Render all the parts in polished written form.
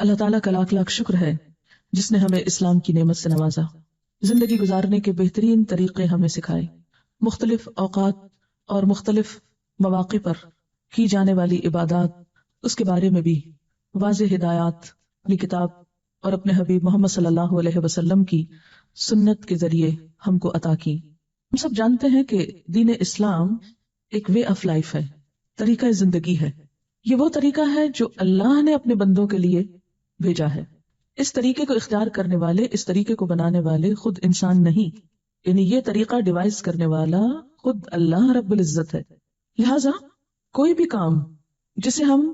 اللہ تعالیٰ کا لاکھ لاکھ شکر ہے جس نے ہمیں اسلام کی نعمت سے نوازا، زندگی گزارنے کے بہترین طریقے ہمیں سکھائے، مختلف اوقات اور مختلف مواقع پر کی جانے والی عبادات، اس کے بارے میں بھی واضح ہدایات اپنی کتاب اور اپنے حبیب محمد صلی اللہ علیہ وسلم کی سنت کے ذریعے ہم کو عطا کی۔ ہم سب جانتے ہیں کہ دین اسلام ایک وے آف لائف ہے، طریقہ زندگی ہے۔ یہ وہ طریقہ ہے جو اللہ نے اپنے بندوں کے لیے بھیجا ہے۔ اس طریقے کو اختیار کرنے والے، اس طریقے کو بنانے والے خود انسان نہیں، یعنی یہ طریقہ ڈیوائز کرنے والا خود اللہ رب العزت ہے۔ لہٰذا کوئی بھی کام جسے ہم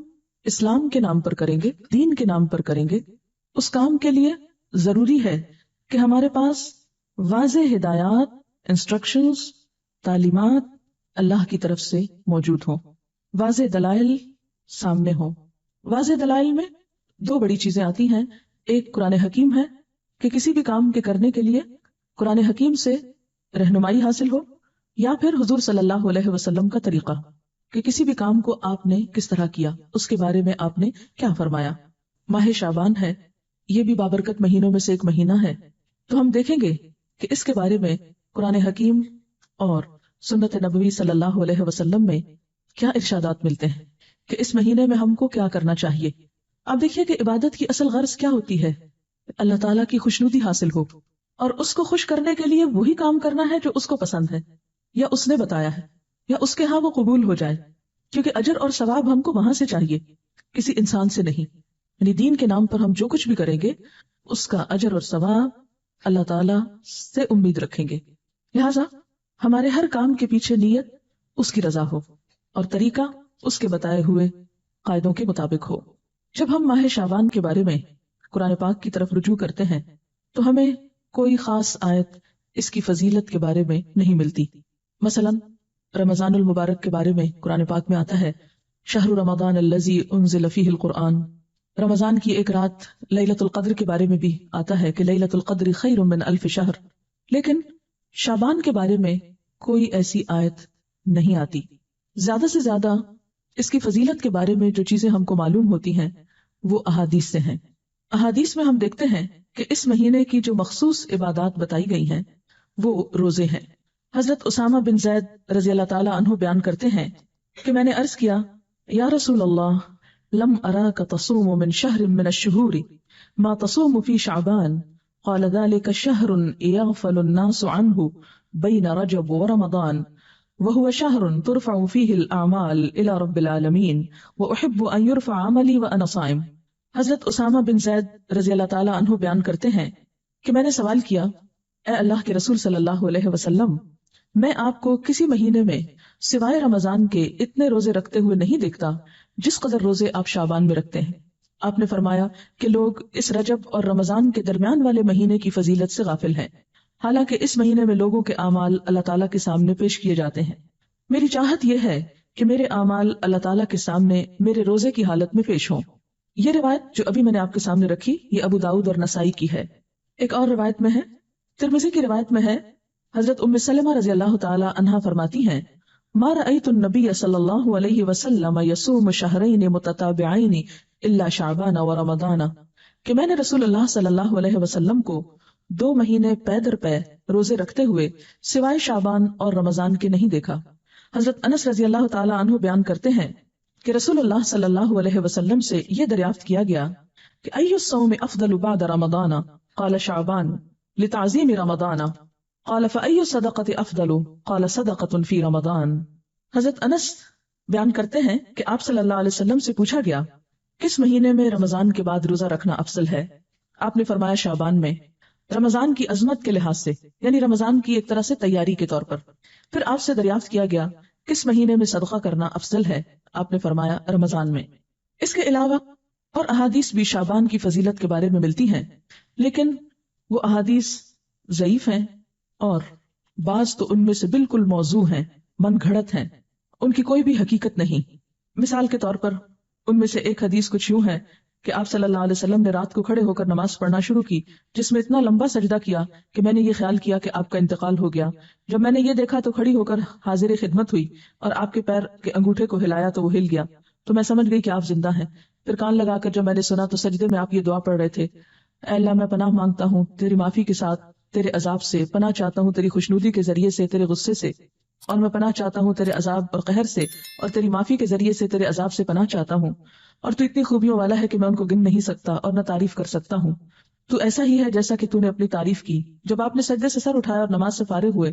اسلام کے نام پر کریں گے، دین کے نام پر کریں گے، اس کام کے لیے ضروری ہے کہ ہمارے پاس واضح ہدایات، انسٹرکشنز، تعلیمات اللہ کی طرف سے موجود ہوں، واضح دلائل سامنے ہوں۔ واضح دلائل میں دو بڑی چیزیں آتی ہیں، ایک قرآن حکیم ہے کہ کسی بھی کام کے کرنے کے لیے قرآن حکیم سے رہنمائی حاصل ہو، یا پھر حضور صلی اللہ علیہ وسلم کا طریقہ کہ کسی بھی کام کو آپ نے کس طرح کیا، اس کے بارے میں آپ نے کیا فرمایا۔ ماہ شعبان ہے، یہ بھی بابرکت مہینوں میں سے ایک مہینہ ہے، تو ہم دیکھیں گے کہ اس کے بارے میں قرآن حکیم اور سنت نبوی صلی اللہ علیہ وسلم میں کیا ارشادات ملتے ہیں کہ اس مہینے میں ہم کو کیا کرنا چاہیے۔ آپ دیکھیے کہ عبادت کی اصل غرض کیا ہوتی ہے؟ اللہ تعالیٰ کی خوشنودی حاصل ہو، اور اس کو خوش کرنے کے لیے وہی کام کرنا ہے جو اس کو پسند ہے، یا اس نے بتایا ہے، یا اس کے ہاں وہ قبول ہو جائے، کیونکہ اجر اور ثواب ہم کو وہاں سے چاہیے، کسی انسان سے نہیں۔ یعنی دین کے نام پر ہم جو کچھ بھی کریں گے اس کا اجر اور ثواب اللہ تعالیٰ سے امید رکھیں گے۔ لہٰذا ہمارے ہر کام کے پیچھے نیت اس کی رضا ہو اور طریقہ اس کے بتائے ہوئے قاعدوں کے مطابق ہو۔ جب ہم ماہ شعبان کے بارے میں قرآن پاک کی طرف رجوع کرتے ہیں تو ہمیں کوئی خاص آیت اس کی فضیلت کے بارے میں نہیں ملتی۔ مثلا رمضان المبارک کے بارے میں قرآن پاک میں آتا ہے شہر رمضان الذی انزل فیہ القرآن، رمضان کی ایک رات لیلۃ القدر کے بارے میں بھی آتا ہے کہ لیلۃ القدر خیر من الف شہر، لیکن شعبان کے بارے میں کوئی ایسی آیت نہیں آتی۔ زیادہ سے زیادہ اس کی فضیلت کے بارے میں جو چیزیں ہم کو معلوم ہوتی ہیں وہ احادیث سے ہیں۔ احادیث میں ہم دیکھتے ہیں کہ اس مہینے کی جو مخصوص عبادات بتائی گئی ہیں وہ روزے ہیں۔ حضرت اسامہ بن زید رضی اللہ تعالی عنہ بیان کرتے ہیں کہ میں نے عرض کیا یا رسول اللہ لم اراک تصوم من شہر من الشہور ما تصوم فی شعبان قال ذلك شہر یغفل الناس عنہ بین رجب ورمضان وهو شهر ترفع فيه الأعمال إلى رب العالمين وأحب أن يرفع عملي وأنا صائم۔ حضرت اسامہ بن زید رضی اللہ تعالی عنہ بیان کرتے ہیں کہ میں نے سوال کیا اے اللہ کے رسول صلی اللہ علیہ وسلم، میں آپ کو کسی مہینے میں سوائے رمضان کے اتنے روزے رکھتے ہوئے نہیں دیکھتا جس قدر روزے آپ شعبان میں رکھتے ہیں۔ آپ نے فرمایا کہ لوگ اس رجب اور رمضان کے درمیان والے مہینے کی فضیلت سے غافل ہیں، حالانکہ اس مہینے میں لوگوں کے اعمال اللہ تعالیٰ کے سامنے پیش کیے جاتے ہیں۔ میری چاہت یہ ہے کہ میرے اعمال اللہ تعالیٰ کے سامنے میرے روزے کی حالت میں پیش ہوں۔ یہ روایت جو ابھی میں نے آپ کے سامنے رکھی یہ ابو داؤد اور نسائی کی ہے۔ ایک اور روایت میں ہے، ترمذی کی روایت میں ہے، حضرت ام سلمہ رضی اللہ تعالی عنہا فرماتی ہیں ما رأیت النبی صلی اللہ علیہ وسلم یصوم شہرین متتابعین الا شعبان ورمضان، کہ میں نے رسول اللہ صلی اللہ علیہ وسلم کو 2 مہینے پے در پے روزے رکھتے ہوئے سوائے شعبان اور رمضان کے نہیں دیکھا۔ حضرت انس رضی اللہ تعالی عنہ بیان کرتے ہیں کہ رسول اللہ صلی اللہ علیہ وسلم سے یہ دریافت کیا گیا کہ ای الصوم افضل بعد رمضان قال شعبان لتعظیم رمضان قال فای الصدقۃ افضل قال صدقۃ فی رمضان۔ حضرت انس بیان کرتے ہیں کہ آپ صلی اللہ علیہ وسلم سے پوچھا گیا کس مہینے میں رمضان کے بعد روزہ رکھنا افضل ہے؟ آپ نے فرمایا شعبان میں، رمضان کی عظمت کے لحاظ سے، یعنی رمضان کی ایک طرح سے تیاری کے طور پر۔ پھر آپ سے دریافت کیا گیا کس مہینے میں صدقہ کرنا افضل ہے؟ آپ نے فرمایا رمضان میں۔ اس کے علاوہ اور احادیث بھی شعبان کی فضیلت کے بارے میں ملتی ہیں، لیکن وہ احادیث ضعیف ہیں اور بعض تو ان میں سے بالکل موضوع ہیں، من گھڑت ہیں، ان کی کوئی بھی حقیقت نہیں۔ مثال کے طور پر ان میں سے ایک حدیث کچھ یوں ہے کہ آپ صلی اللہ علیہ وسلم نے رات کو کھڑے ہو کر نماز پڑھنا شروع کی جس میں اتنا لمبا سجدہ کیا کہ میں نے یہ خیال کیا کہ آپ کا انتقال ہو گیا۔ جب میں نے یہ دیکھا تو کھڑی ہو کر حاضر خدمت ہوئی اور آپ کے پیر کے انگوٹھے کو ہلایا تو وہ ہل گیا، تو میں سمجھ گئی کہ آپ زندہ ہیں۔ پھر کان لگا کر جب میں نے سنا تو سجدے میں آپ یہ دعا پڑھ رہے تھے، اے اللہ میں پناہ مانگتا ہوں تیری معافی کے ساتھ تیرے عذاب سے، پناہ چاہتا ہوں تیری خوشنودی کے ذریعے سے تیرے غصے سے، اور میں پناہ چاہتا ہوں تیرے عذاب اور قہر سے، اور تیری معافی کے ذریعے سے تیرے عذاب سے پناہ چاہتا ہوں، اور تو اتنی خوبیوں والا ہے کہ میں ان کو گن نہیں سکتا اور نہ تعریف کر سکتا ہوں۔ تو ایسا ہی ہے جیسا کہ تو نے اپنی تعریف کی۔ جب آپ نے سجدے سے سر اٹھایا اور نماز سے فارغ ہوئے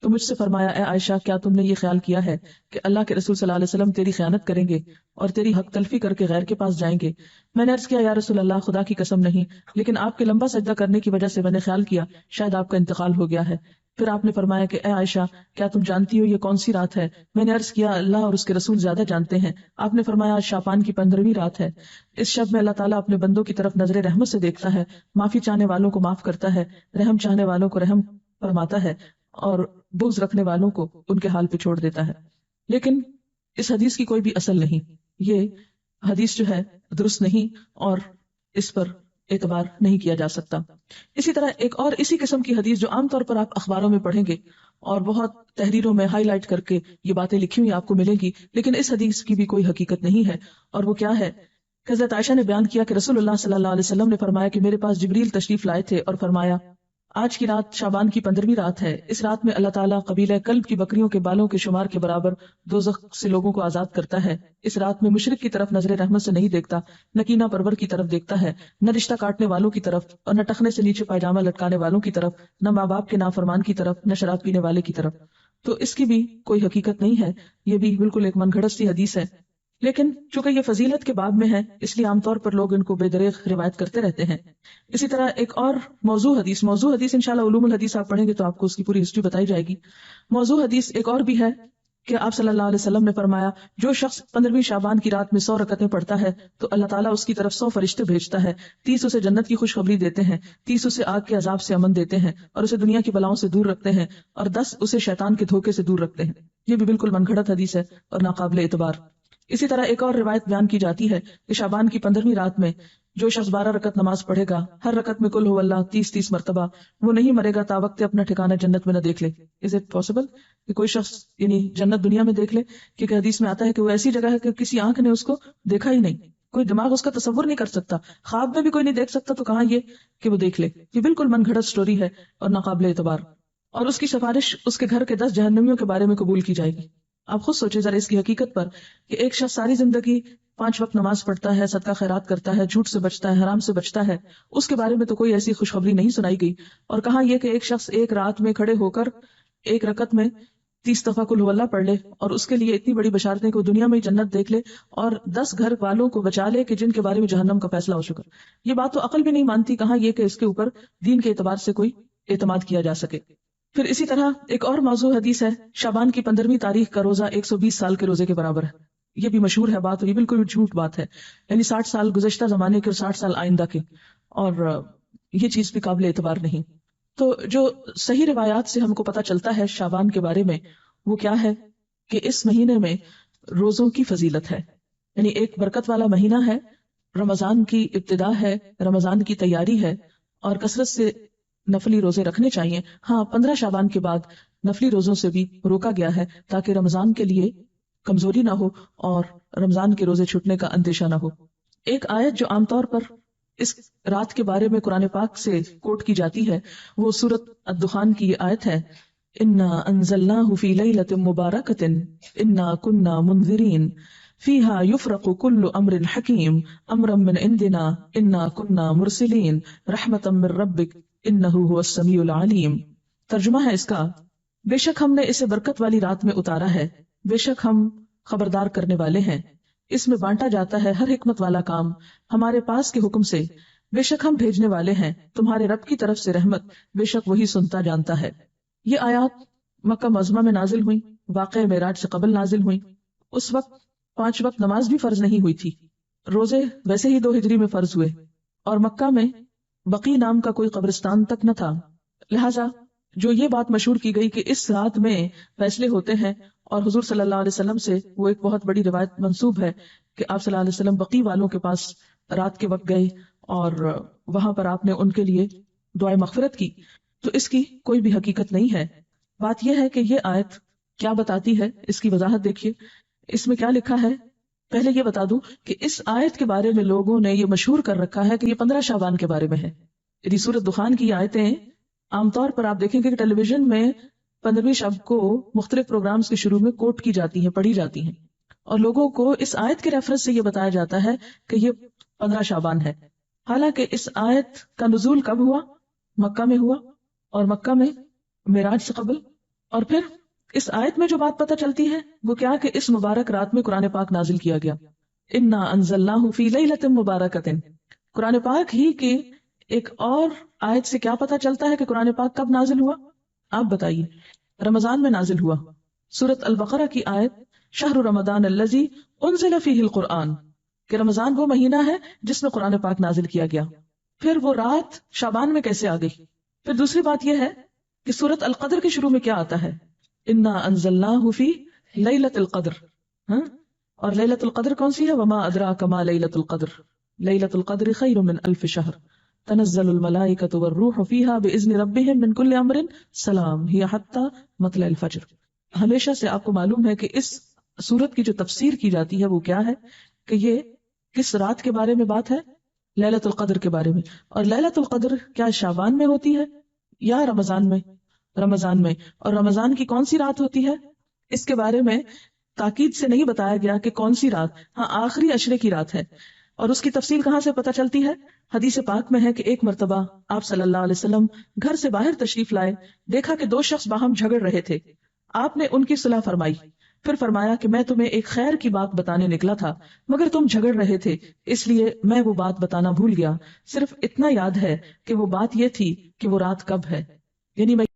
تو مجھ سے فرمایا، اے عائشہ کیا تم نے یہ خیال کیا ہے کہ اللہ کے رسول صلی اللہ علیہ وسلم تیری خیانت کریں گے اور تیری حق تلفی کر کے غیر کے پاس جائیں گے؟ میں نے عرض کیا، یا رسول اللہ خدا کی قسم نہیں، لیکن آپ کے لمبا سجدہ کرنے کی وجہ سے میں نے خیال کیا شاید آپ کا انتقال ہو گیا ہے۔ پھر آپ نے فرمایا کہ اے عائشہ کیا تم جانتی ہو یہ کون سی رات ہے؟ میں نے عرض کیا، اللہ اور اس کے رسول زیادہ جانتے ہیں۔ آپ نے فرمایا، آج شعبان کی 15ویں رات ہے۔ اس شب میں اللہ تعالیٰ اپنے بندوں کی طرف نظر رحمت سے دیکھتا ہے، معافی چاہنے والوں کو معاف کرتا ہے، رحم چاہنے والوں کو رحم فرماتا ہے، اور بغض رکھنے والوں کو ان کے حال پہ چھوڑ دیتا ہے۔ لیکن اس حدیث کی کوئی بھی اصل نہیں، یہ حدیث جو ہے درست نہیں اور اس پر اعتبار نہیں کیا جا سکتا۔ اسی طرح ایک اور اسی قسم کی حدیث جو عام طور پر آپ اخباروں میں پڑھیں گے اور بہت تحریروں میں ہائی لائٹ کر کے یہ باتیں لکھی ہوئی آپ کو ملیں گی، لیکن اس حدیث کی بھی کوئی حقیقت نہیں ہے، اور وہ کیا ہے کہ حضرت عائشہ نے بیان کیا کہ رسول اللہ صلی اللہ علیہ وسلم نے فرمایا کہ میرے پاس جبریل تشریف لائے تھے اور فرمایا، آج کی رات شعبان کی 15ویں رات ہے، اس رات میں اللہ تعالیٰ قبیلہ کلب کی بکریوں کے بالوں کے شمار کے برابر دوزخ سے لوگوں کو آزاد کرتا ہے۔ اس رات میں مشرک کی طرف نظر رحمت سے نہیں دیکھتا، نہ کینہ پرور کی طرف دیکھتا ہے، نہ رشتہ کاٹنے والوں کی طرف، اور نہ ٹخنے سے نیچے پائجامہ لٹکانے والوں کی طرف، نہ ماں باپ کے نافرمان کی طرف، نہ شراب پینے والے کی طرف۔ تو اس کی بھی کوئی حقیقت نہیں ہے، یہ بھی بالکل ایک من گھڑت سی حدیث ہے۔ لیکن چونکہ یہ فضیلت کے باب میں ہے اس لیے عام طور پر لوگ ان کو بے دریغ روایت کرتے رہتے ہیں۔ اسی طرح ایک اور موضوع حدیث انشاءاللہ علوم الحدیث آپ پڑھیں گے تو آپ کو اس کی پوری ہسٹری بتائی جائے گی۔ موضوع حدیث ایک اور بھی ہے کہ آپ صلی اللہ علیہ وسلم نے فرمایا، جو شخص 15ویں شعبان کی رات میں 100 رکعتیں پڑھتا ہے تو اللہ تعالیٰ اس کی طرف 100 فرشتے بھیجتا ہے، 30 اسے جنت کی خوشخبری دیتے ہیں، 30 اسے آگ کے عذاب سے امن دیتے ہیں اور اسے دنیا کی بلاؤں سے دور رکھتے ہیں، اور 10 اسے شیطان کے دھوکے سے دور رکھتے ہیں۔ یہ بھی بالکل من گھڑت حدیث ہے اور ناقابل اعتبار۔ اسی طرح ایک اور روایت بیان کی جاتی ہے کہ شعبان کی 15ویں رات میں جو شخص 12 رکعت نماز پڑھے گا، ہر رکعت میں قل هو اللہ 30 مرتبہ، وہ نہیں مرے گا تا وقت اپنا ٹھکانہ جنت میں نہ دیکھ لے۔ از اٹ پاسبل کہ کوئی شخص یعنی جنت دنیا میں دیکھ لے؟ کیونکہ حدیث میں آتا ہے کہ وہ ایسی جگہ ہے کہ کسی آنکھ نے اس کو دیکھا ہی نہیں، کوئی دماغ اس کا تصور نہیں کر سکتا، خواب میں بھی کوئی نہیں دیکھ سکتا، تو کہاں یہ کہ وہ دیکھ لے۔ یہ بالکل من گھڑت سٹوری ہے اور ناقابل اعتبار، اور اس کی سفارش اس کے گھر کے 10 جہنمیوں کے بارے میں قبول کی جائے گی۔ آپ خود سوچیں ذرا اس کی حقیقت پر کہ ایک شخص ساری زندگی 5 وقت نماز پڑھتا ہے، صدقہ خیرات کرتا ہے، جھوٹ سے بچتا ہے، حرام سے بچتا ہے، اس کے بارے میں تو کوئی ایسی خوشخبری نہیں سنائی گئی، اور کہاں یہ کہ ایک شخص ایک رات میں کھڑے ہو کر ایک رکعت میں 30 دفعہ قل هو اللہ پڑھ لے اور اس کے لیے اتنی بڑی بشارتیں کہ وہ دنیا میں ہی جنت دیکھ لے اور 10 گھر والوں کو بچا لے کہ جن کے بارے میں جہنم کا فیصلہ ہو چکا۔ یہ بات تو عقل بھی نہیں مانتی، کہاں یہ کہ اس کے اوپر دین کے اعتبار سے کوئی اعتماد کیا جا سکے۔ پھر اسی طرح ایک اور موضوع حدیث ہے، شعبان کی 15ویں تاریخ کا روزہ 120 سال کے روزے کے برابر ہے۔ یہ بھی مشہور ہے بات، اور یہ بالکل جھوٹ بات ہے، یعنی 60 سال گزشتہ زمانے کے اور 60 سال آئندہ کے، اور یہ چیز بھی قابل اعتبار نہیں۔ تو جو صحیح روایات سے ہم کو پتہ چلتا ہے شعبان کے بارے میں وہ کیا ہے کہ اس مہینے میں روزوں کی فضیلت ہے، یعنی ایک برکت والا مہینہ ہے، رمضان کی ابتدا ہے، رمضان کی تیاری ہے، اور کثرت سے نفلی روزے رکھنے چاہیے۔ ہاں 15 شعبان کے بعد نفلی روزوں سے بھی روکا گیا ہے تاکہ رمضان کے لیے کمزوری نہ ہو اور رمضان کے روزے چھوٹنے کا اندیشہ نہ ہو۔ ایک آیت جو عام طور پر اس رات کے بارے میں قرآن پاک سے کوٹ کی جاتی ہے وہ سورۃ الدخان کی یہ آیت ہے، انا انزلناہ فی لیلۃ مبارکۃ انا کنا منذرین فیہا یفرق کل امر حکیم امرا من عندنا انا کنا مرسلین رحمتا من ربک انہ هو السمیع العلیم۔ ترجمہ ہے اس کا، بے شک ہم نے اسے برکت والی رات میں اتارا ہے، بے شک ہم خبردار کرنے والے ہیں، اس میں بانٹا جاتا ہے ہر حکمت والا کام ہمارے پاس کے حکم سے، بے شک ہم بھیجنے والے ہیں تمہارے رب کی طرف سے رحمت، بے شک وہی سنتا جانتا ہے۔ یہ آیات مکہ معظمہ میں نازل ہوئی، واقعہ معراج سے قبل نازل ہوئی۔ اس وقت 5 وقت نماز بھی فرض نہیں ہوئی تھی، روزے ویسے ہی 2 ہجری میں فرض ہوئے، اور مکہ میں بقی نام کا کوئی قبرستان تک نہ تھا، لہٰذا جو یہ بات مشہور کی گئی کہ اس رات میں فیصلے ہوتے ہیں، اور حضور صلی اللہ علیہ وسلم سے وہ ایک بہت بڑی روایت منسوب ہے کہ آپ صلی اللہ علیہ وسلم بقی والوں کے پاس رات کے وقت گئے اور وہاں پر آپ نے ان کے لیے دعائے مغفرت کی، تو اس کی کوئی بھی حقیقت نہیں ہے۔ بات یہ ہے کہ یہ آیت کیا بتاتی ہے، اس کی وضاحت دیکھیے، اس میں کیا لکھا ہے، پہلے یہ بتا دوں کہ اس آیت کے بارے میں لوگوں نے یہ مشہور کر رکھا ہے کہ یہ 15 شعبان کے بارے میں ہے. یعنی سورۃ دخان کی آیتیں عام طور پر آپ دیکھیں گے کہ ٹیلی ویژن میں 15ویں شب کو مختلف پروگرامز کے شروع میں کوٹ کی جاتی ہیں، پڑھی جاتی ہیں، اور لوگوں کو اس آیت کے ریفرنس سے یہ بتایا جاتا ہے کہ یہ 15 شعبان ہے. حالانکہ اس آیت کا نزول کب ہوا؟ مکہ میں ہوا، اور مکہ میں معراج سے قبل. اور پھر اس آیت میں جو بات پتہ چلتی ہے وہ کیا کہ اس مبارک رات میں قرآن پاک نازل کیا گیا. انا انزلناہ فی لیلۃ مبارکۃ. قرآن پاک ہی کی ایک اور آیت سے کیا پتہ چلتا ہے کہ قرآن پاک کب نازل ہوا؟ آپ بتائیے. رمضان میں نازل ہوا. سورۃ البقرہ کی آیت شہر رمضان الذی انزل فیہ القرآن، کہ رمضان وہ مہینہ ہے جس میں قرآن پاک نازل کیا گیا. پھر وہ رات شعبان میں کیسے آ گئی؟ پھر دوسری بات یہ ہے کہ سورۃ القدر کے شروع میں کیا آتا ہے؟ انا انزلناہ فی لیلۃ القدر. اور لیلۃ القدر کون سی ہے؟ وما ادراک ما لیلۃ القدر، لیلۃ القدر خیر من الف شہر تنزل الملائکۃ والروح فیہا باذن ربہم من کل امر سلام ہی حتی مطلع الفجر. ہمیشہ سے آپ کو معلوم ہے کہ اس سورت کی جو تفسیر کی جاتی ہے وہ کیا ہے کہ یہ کس رات کے بارے میں بات ہے؟ لیلۃ القدر کے بارے میں. اور لیلۃ القدر کیا شعبان میں ہوتی ہے یا رمضان میں؟ رمضان میں. اور رمضان کی کون سی رات ہوتی ہے؟ اس کے بارے میں تاکید سے نہیں بتایا گیا کہ کون سی رات. ہاں، آخری عشرے کی رات ہے. اور اس کی تفصیل کہاں سے پتہ چلتی ہے؟ حدیث پاک میں ہے کہ ایک مرتبہ آپ صلی اللہ علیہ وسلم گھر سے باہر تشریف لائے، دیکھا کہ 2 شخص باہم جھگڑ رہے تھے. آپ نے ان کی صلح فرمائی، پھر فرمایا کہ میں تمہیں ایک خیر کی بات بتانے نکلا تھا مگر تم جھگڑ رہے تھے، اس لیے میں وہ بات بتانا بھول گیا. صرف اتنا یاد ہے کہ وہ بات یہ تھی کہ وہ رات کب ہے. یعنی میں